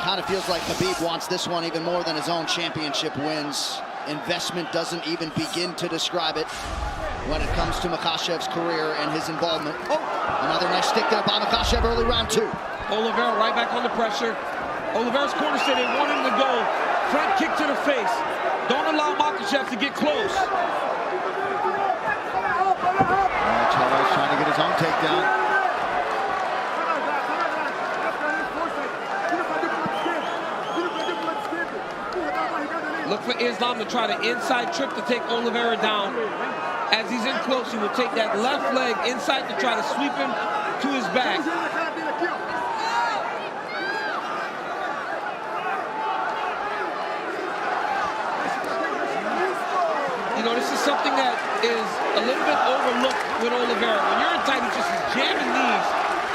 kind of feels like Khabib wants this one even more than his own championship wins. Investment doesn't even begin to describe it when it comes to Makhachev's career and his involvement. Oh, another nice stick there by Makhachev early round 2. Oliveira right back on the pressure. Oliveira's corner said they want him to go. Front kick to the face. Don't allow Makhachev to get close. Charles trying to get his own takedown. Look for Islam to try the inside trip to take Oliveira down. As he's in close, he will take that left leg inside to try to sweep him to his back. You know, this is something that is a little bit overlooked with Oliveira. When you're in tight, he just is jamming knees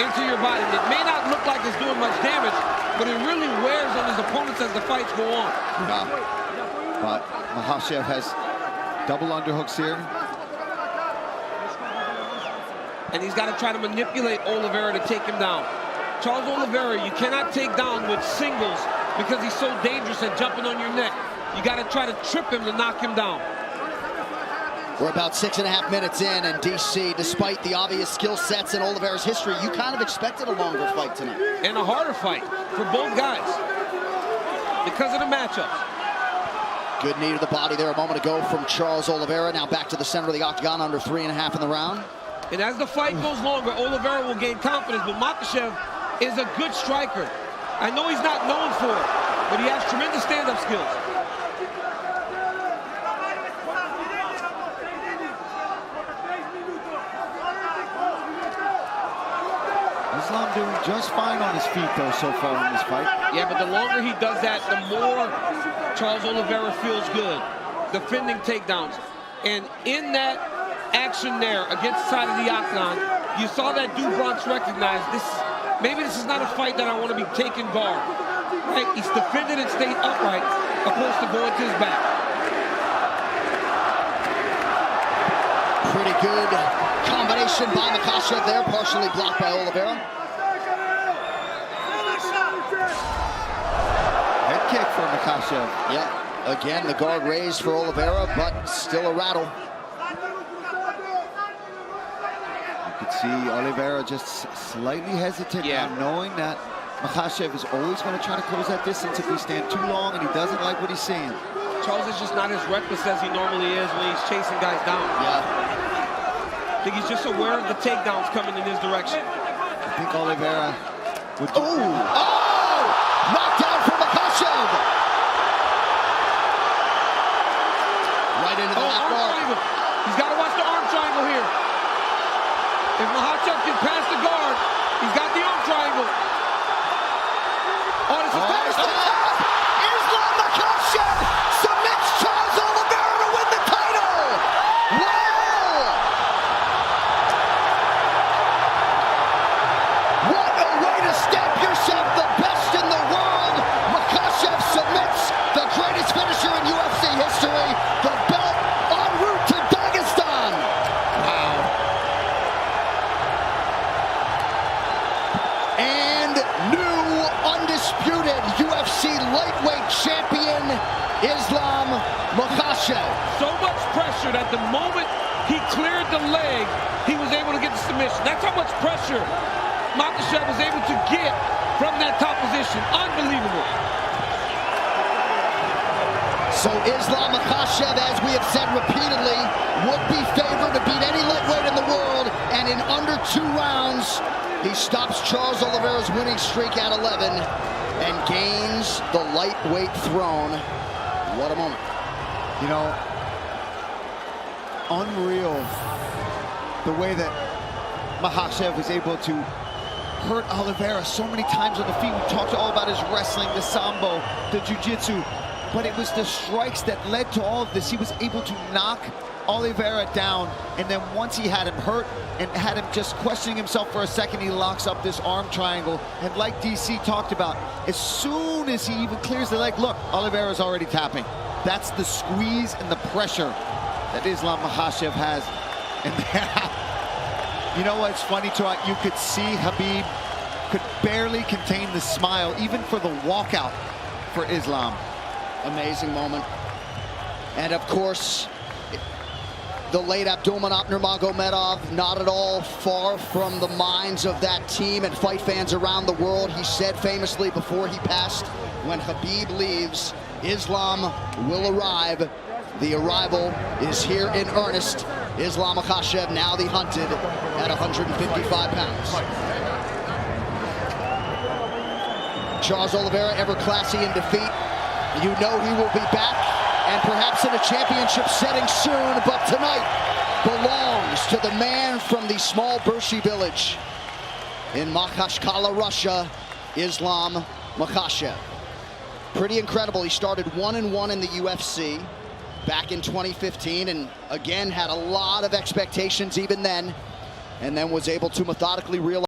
into your body. It may not look like it's doing much damage, but it really wears on his opponents as the fights go on. But Makhachev has double underhooks here. And he's got to try to manipulate Oliveira to take him down. Charles Oliveira, you cannot take down with singles because he's so dangerous at jumping on your neck. You got to try to trip him to knock him down. We're about 6.5 minutes in, and DC, despite the obvious skill sets in Oliveira's history, you kind of expected a longer fight tonight. And a harder fight for both guys because of the matchups. Good knee to the body there a moment ago from Charles Oliveira. Now back to the center of the octagon, under 3.5 in the round. And as the fight goes longer, Oliveira will gain confidence, but Makhachev is a good striker. I know he's not known for it, but he has tremendous stand-up skills. Islam doing just fine on his feet, though, so far in this fight. Yeah, but the longer he does that, the more Charles Oliveira feels good. Defending takedowns. And in that action there against the side of the octagon, you saw that Du Bronx recognize this. Maybe this is not a fight that I want to be taking guard. Right? He's defended and stayed upright, opposed to going to his back. Pretty good combination by Makhachev there, partially blocked by Oliveira. Head kick for Makhachev. Yeah, again, the guard raised for Oliveira, but still a rattle. You could see Oliveira just slightly hesitant, knowing that Makhachev is always going to try to close that distance if we stand too long, and he doesn't like what he's seeing. Charles is just not as reckless as he normally is when he's chasing guys down. Yeah. I think he's just aware of the takedowns coming in his direction. I think Oliveira would do... Oh! Knockdown for Makhachev! Right into the left guard. He's got to watch the arm triangle here. If Makhachev can pass the guard, he's got the arm triangle. Oh, this is Islam Makhachev submits Charles Oliveira to win the title! Wow! What a way to stamp yourself the best in the world! Makhachev submits the greatest finisher in UFC history, the belt en route to Dagestan! Wow. And new undisputed UFC lightweight champion, Islam Makhachev. So much pressure that the moment he cleared the leg, he was able to get the submission. That's how much pressure Makhachev was able to get from that top position. Unbelievable. So Islam Makhachev, as we have said repeatedly, would be favored to beat any lightweight in the world, and in under 2 rounds, he stops Charles Oliveira's winning streak at 11 and gains the lightweight throne. What a moment. You know, unreal the way that Makhachev was able to hurt Oliveira so many times on the feet. We talked all about his wrestling, the sambo, the jiu-jitsu, but it was the strikes that led to all of this. He was able to knock Oliveira down, and then once he had him hurt and had him just questioning himself for a second, he locks up this arm triangle. And like DC talked about, as soon as he even clears the leg, look, Oliveira's already tapping. That's the squeeze and the pressure that Islam Makhachev has. And you know what's funny, too? You could see Khabib could barely contain the smile, even for the walkout for Islam. Amazing moment. And of course, the late Abdulmanap Nurmagomedov, not at all far from the minds of that team and fight fans around the world. He said famously before he passed, when Khabib leaves, Islam will arrive. The arrival is here in earnest. Islam Makhachev, now the hunted, at 155 pounds. Charles Oliveira, ever classy in defeat. You know he will be back, and perhaps in a championship setting soon, but tonight belongs to the man from the small Bershi village in Makhachkala, Russia, Islam Makhachev. Pretty incredible. He started 1-1 in the UFC back in 2015, and again had a lot of expectations even then, and then was able to methodically realize